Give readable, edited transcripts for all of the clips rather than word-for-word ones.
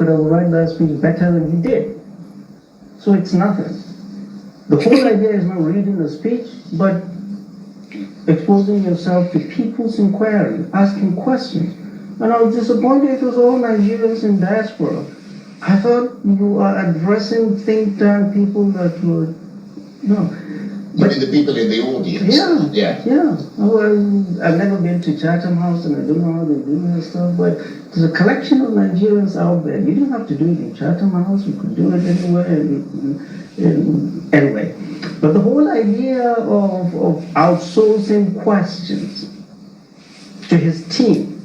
could have written that speech better than he did. So it's nothing. The whole idea is not reading the speech, but exposing yourself to people's inquiry, asking questions. And I was disappointed it was all Nigerians in diaspora. I thought you are addressing think tank people that were, no. But the people in the audience. Yeah. Well, I've never been to Chatham House and I don't know how they do this stuff, but there's a collection of Nigerians out there. You don't have to do it in Chatham House, you could do it anywhere. Anyway, but the whole idea of outsourcing questions to his team,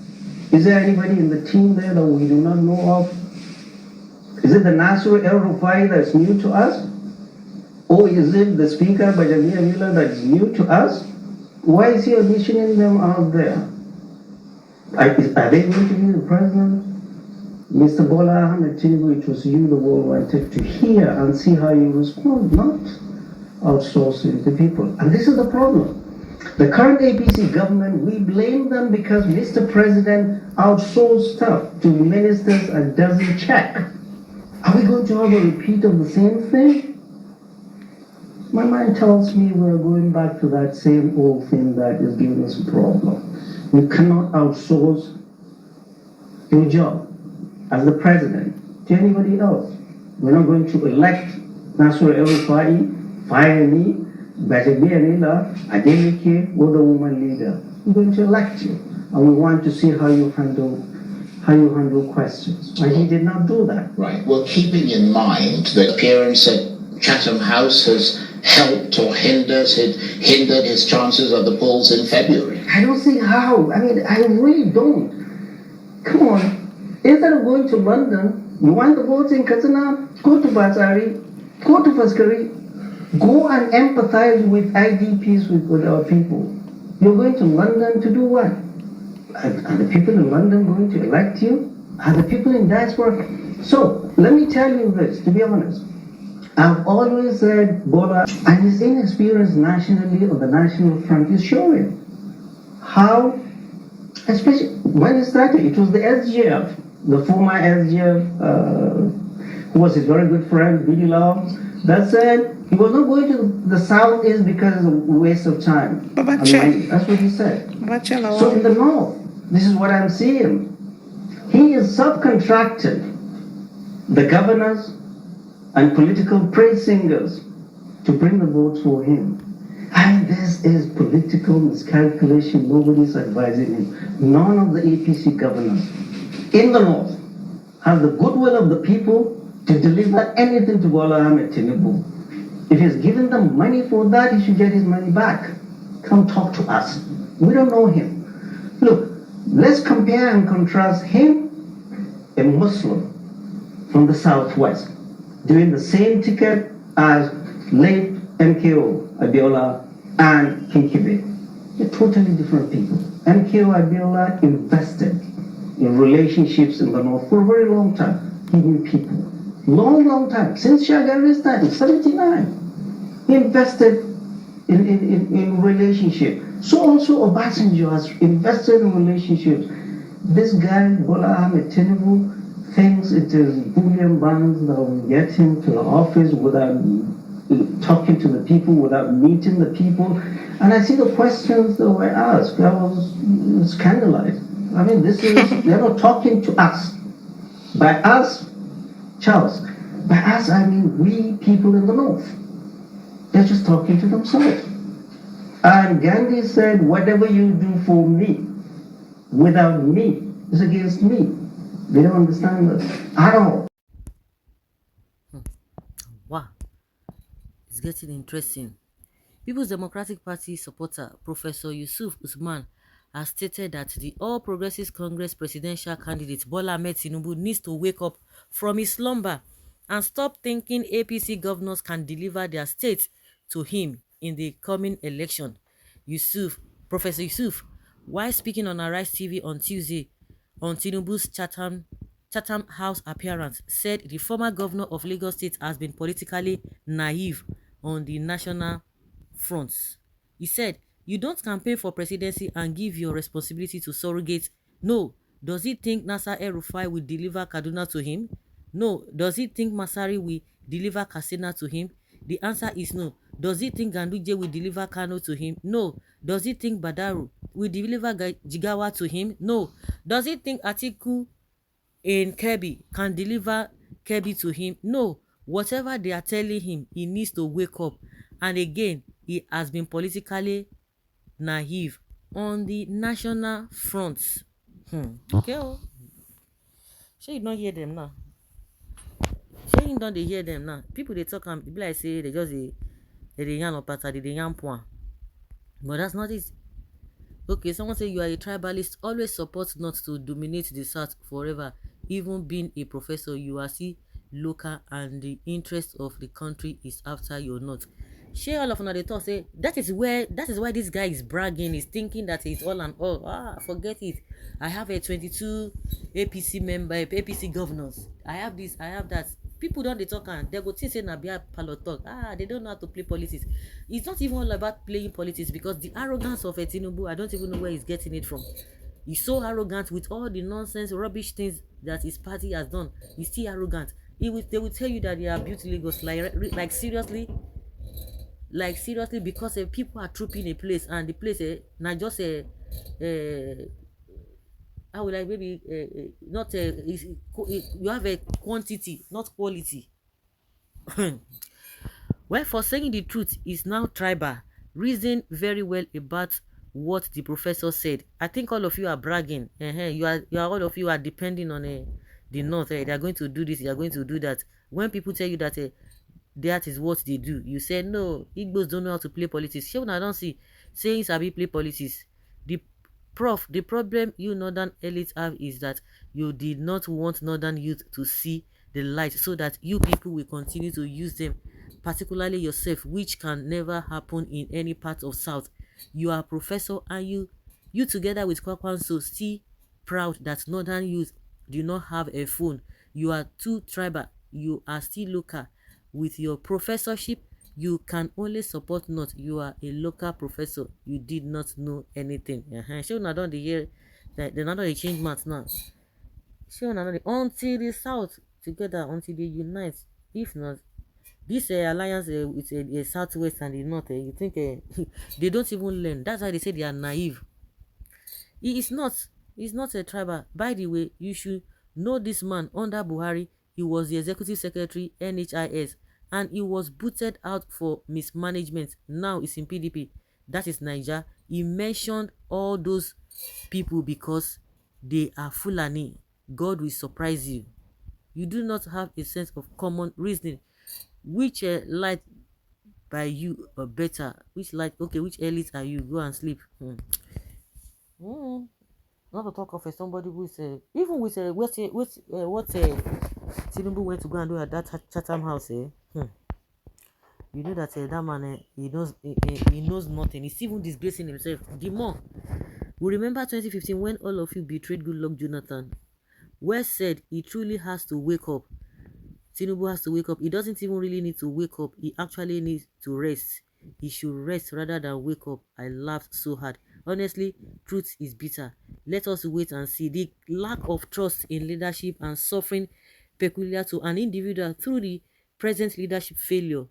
is there anybody in the team there that we do not know of? Is it the Nasser El-Rufai that's new to us? Or is it the Speaker, Bajamia Miller, that is new to us? Why is he auditioning them out there? Are they going to be the president? Mr. Bola Ahmed Tinubu, it was you the world wanted to hear and see how you respond, not outsourcing the people. And this is the problem. The current APC government, we blame them because Mr. President outsourced stuff to ministers and doesn't check. Are we going to have a repeat of the same thing? My mind tells me we're going back to that same old thing that is giving us a problem. We cannot outsource your job as the president to anybody else. We're not going to elect Nasser El-Rufai, fire me, Bajagbi Anila, Adeleke, or the woman leader. We're going to elect you, and we want to see how you handle questions. And he did not do that. Right. Well, keeping in mind the appearance at Chatham House has helped or hindered his chances at the polls in February. I don't see how. I mean, I really don't. Come on. Instead of going to London, you want the votes in Katsina, go to Bazari, go to Faskari, go and empathize with IDPs, with our people. You're going to London to do what? Are the people in London going to elect you? Are the people in diaspora? So, let me tell you this, to be honest. I've always said Bola and his inexperience nationally on the national front is showing how, especially when it started, it was the SGF, the former SGF, who was his very good friend, Billy Law, that said he was not going to the Southeast because it's a waste of time. That's what he said. So in the North, this is what I'm seeing. He is subcontracted the governors and political praise singers to bring the votes for him. And this is political miscalculation. Nobody's advising him. None of the APC governors in the North have the goodwill of the people to deliver anything to Bola Ahmed Tinubu. If he's given them money for that, he should get his money back. Come talk to us. We don't know him. Look, let's compare and contrast him, a Muslim from the Southwest, doing the same ticket as late MKO Abiola and Kinkibe. They're totally different people. MKO Abiola invested in relationships in the North for a very long time. He knew people. Long time. Since Shagari's time, 79. He invested in relationship. So also Obasanjo has invested in relationships. This guy, Bola Ahmed Tinubu, thinks it is bullion bonds that will get him to the office without talking to the people, without meeting the people. And I see the questions that were asked. I was scandalized. I mean, they're not talking to us. By us, Charles, by us, I mean we people in the North. They're just talking to themselves. And Gandhi said, whatever you do for me, without me, is against me. They don't understand this at all. Wow, it's getting interesting. People's Democratic Party supporter Professor Yusuf Usman has stated that the All Progressives Congress presidential candidate Bola Ahmed Tinubu needs to wake up from his slumber and stop thinking APC governors can deliver their state to him in the coming election. Professor Yusuf, while speaking on Arise TV on Tuesday on Tinubu's Chatham House appearance, said the former governor of Lagos State has been politically naive on the national fronts. He said, you don't campaign for presidency and give your responsibility to surrogates. No. Does he think Nasser El-Rufai will deliver Kaduna to him? No. Does he think Masari will deliver Katsina to him? The answer is no. Does he think Ganduje will deliver Kano to him? No. Does he think Badaru will deliver Jigawa to him? No. Does he think Atiku in Kebbi can deliver Kebbi to him? No. Whatever they are telling him, he needs to wake up. And again, he has been politically naive on the national front. Okay. Oh. Shey you don't hear them now. Shey you don't hear them now. People they talk and be like say they just they yarn or pata, they yarn point. But that's not it. Okay, someone say you are a tribalist, always support not to dominate the South forever. Even being a professor, you are still local and the interest of the country is after your not. Share all of another thought say that is why this guy is bragging, is thinking that he's all and all. Forget it. I have a 22 APC member, APC governors. I have this, I have that. People don't they talk and they go think say na bia palo talk. They don't know how to play politics. It's not even all about playing politics because the arrogance of a Tinubu, I don't even know where he's getting it from. He's so arrogant with all the nonsense, rubbish things that his party has done. He's still arrogant. They will tell you that they are beauty Lagos. Like seriously, because people are trooping a place and the place not just a how would I maybe not you have a quantity, not quality. Well, for saying the truth is now tribal. Reason very well about what the professor said. I think all of you are bragging. You are all of you are depending on the north. They are going to do this. They are going to do that. When people tell you that that is what they do, you say no. Igbos don't know how to play politics. Sure, I don't see saying sabi play politics. The problem you northern elites have is that you did not want northern youth to see the light so that you people will continue to use them, particularly yourself, which can never happen in any part of South. You are a professor and you together with Kwakwanso still proud that northern youth do not have a phone. You are too tribal. You are still local. With your professorship, you can only support not. You are a local professor. You did not know anything. Sure, now don't hear that they not they change maths now. Sure, now until the South together, until they unite. If not, this alliance with Southwest and the North, you think they don't even learn. That's why they say they are naive. He is not. He's not a tribal. By the way, you should know this man under Buhari. He was the executive secretary, NHIS, and he was booted out for mismanagement. Now he's in PDP. That is Niger. He mentioned all those people because they are Fulani. God will surprise you. You do not have a sense of common reasoning. Which light by you or better? Which light? Okay, which elite are you? Go and sleep. Not to talk of somebody who is even with what Tinubu went to go and do at that Chatham House. You know that that man he knows nothing. He's even disgracing himself. The more we remember 2015 when all of you betrayed Goodluck Jonathan. West said he truly has to wake up. Tinubu has to wake up. He doesn't even really need to wake up. He actually needs to rest. He should rest rather than wake up. I laughed so hard. Honestly, truth is bitter. Let us wait and see. The lack of trust in leadership and suffering peculiar to an individual through the present leadership failure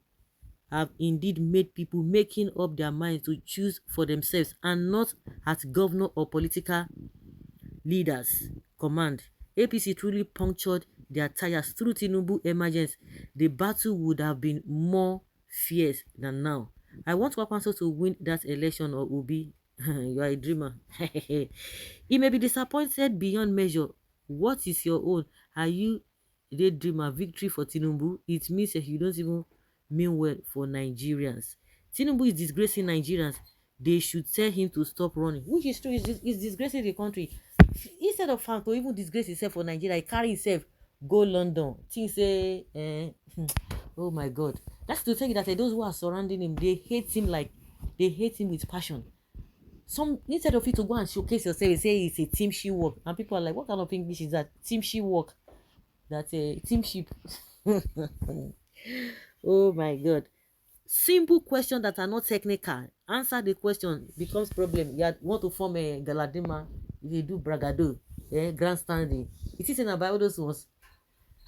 have indeed made people making up their minds to choose for themselves and not at governor or political leaders' command. APC truly punctured their tires through Tinubu emergence. The battle would have been more fierce than now. I want Kwakwanso to win that election or Obi. You are a dreamer. He may be disappointed beyond measure. What is your own? Are you a daydreamer? Victory for Tinubu? It means that you don't even mean well for Nigerians. Tinubu is disgracing Nigerians. They should tell him to stop running. Which is true, is disgracing the country. Instead of him to even disgrace himself for Nigeria, he carry himself go London. Things say, oh my God. That's to tell you that those who are surrounding him, they hate him with passion. Some instead of you to go and showcase yourself, they say it's a team she work, and people are like, what kind of English is that? Team she work. That's a teamship. Oh my God. Simple questions that are not technical. Answer the question becomes problem. You want to form a Galadima, you do bragado, grandstanding. It is in about all those ones.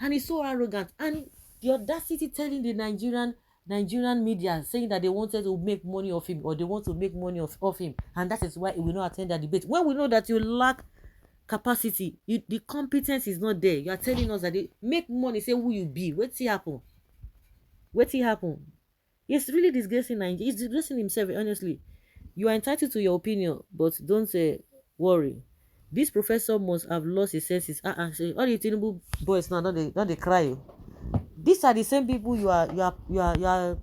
And he's so arrogant. And the audacity telling the Nigerian media saying that they wanted to make money off him, or they want to make money off him, and that is why he will not attend the debate. When we know that you lack capacity, the competence is not there. You are telling us that they make money, say who you be. Wetin happen? Wetin happen? It's really disgracing Nigeria. He's disgracing himself, honestly. You are entitled to your opinion, but don't worry. This professor must have lost his senses. Say, all the Tinubu boys now don't they cry. Oh. These are the same people you are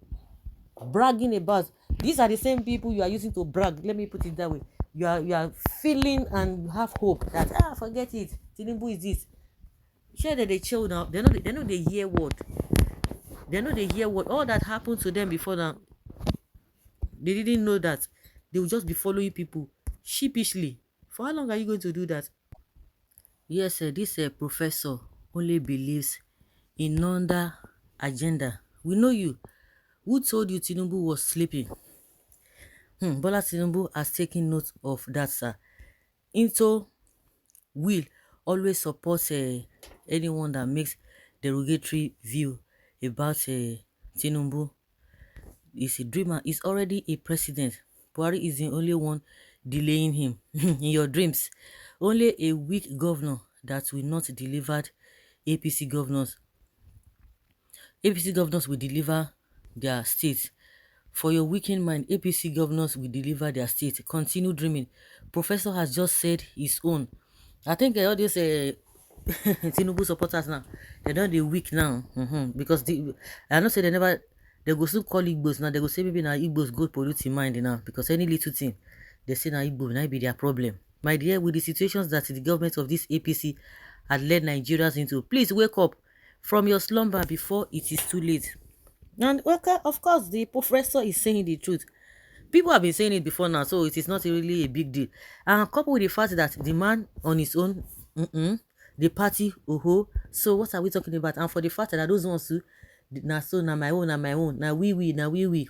bragging about. These are the same people you are using to brag. Let me put it that way. You are feeling and you have hope that forget it. Tinubu is this. Share that they chill now. They know they hear word. They know they hear what all that happened to them before now. They didn't know that they will just be following people sheepishly. For how long are you going to do that? Yes, this professor only believes in another agenda. We know you. Who told you Tinubu was sleeping? Bola Tinubu has taken note of that, sir. Into will always support anyone that makes derogatory view about Tinubu. He's a dreamer. He's already a president. Buhari is the only one delaying him. In your dreams, only a weak governor that will not deliver APC governors. APC governors will deliver their state. For your weakened mind, APC governors will deliver their state. Continue dreaming. Professor has just said his own. I think all these Tinubu supporters now, they don't they weak now. Because I don't say they go still call Igbos now. They go say maybe now Igbos go pollute in mind now. Because any little thing, they say now Igbo now be their problem. My dear, with the situations that the government of this APC had led Nigerians into, please wake up from your slumber before it is too late. And okay, of course, the professor is saying the truth. People have been saying it before now, so it is not really a big deal. And coupled with the fact that the man on his own, the party, so what are we talking about? And for the fact that those ones who, na my own, na we.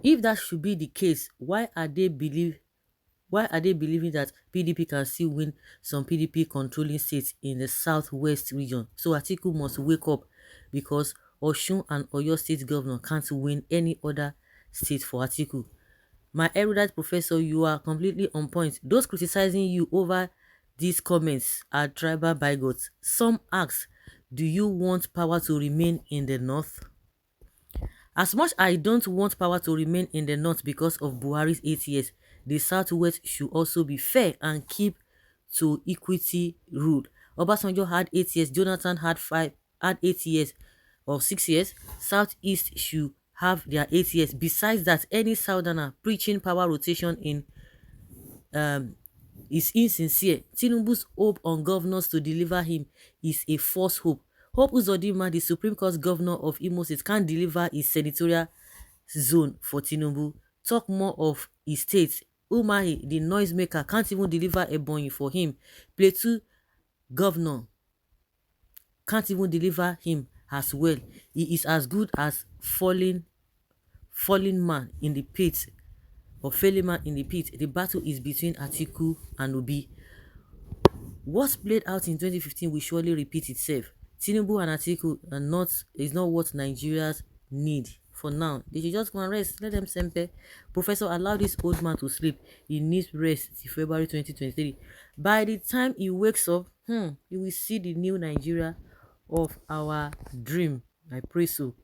If that should be the case, why are they believing that PDP can still win some PDP controlling states in the southwest region? So Atiku must wake up, because Osun and Oyo state governor can't win any other state for Atiku. My erudite professor, you are completely on point. Those criticizing you over these comments are tribal bigots. Some ask, do you want power to remain in the north? As much I don't want power to remain in the north because of Buhari's 8 years, the southwest should also be fair and keep to equity rule. Obasanjo had 8 years, Jonathan had 8 years or 6 years. Southeast should have their 8 years. Besides that, any southerner preaching power rotation is insincere. Tinubu's hope on governors to deliver him is a false hope. Hope Uzodinma, the Supreme Court governor of Imo State, can't deliver his senatorial zone for Tinubu. Talk more of his state. Umahi, the noisemaker, can't even deliver Ebonyi for him. Plateau governor can't even deliver him as well. He is as good as falling man in the pit, or failing man in the pit. The battle is between Atiku and Obi. What played out in 2015 will surely repeat itself. Tinubu and Atiku is not what Nigerians need for now. They should just go and rest. Let them sempe. Professor, allow this old man to sleep. He needs rest till February 2023. By the time he wakes up, you will see the new Nigeria of our dream. I pray so.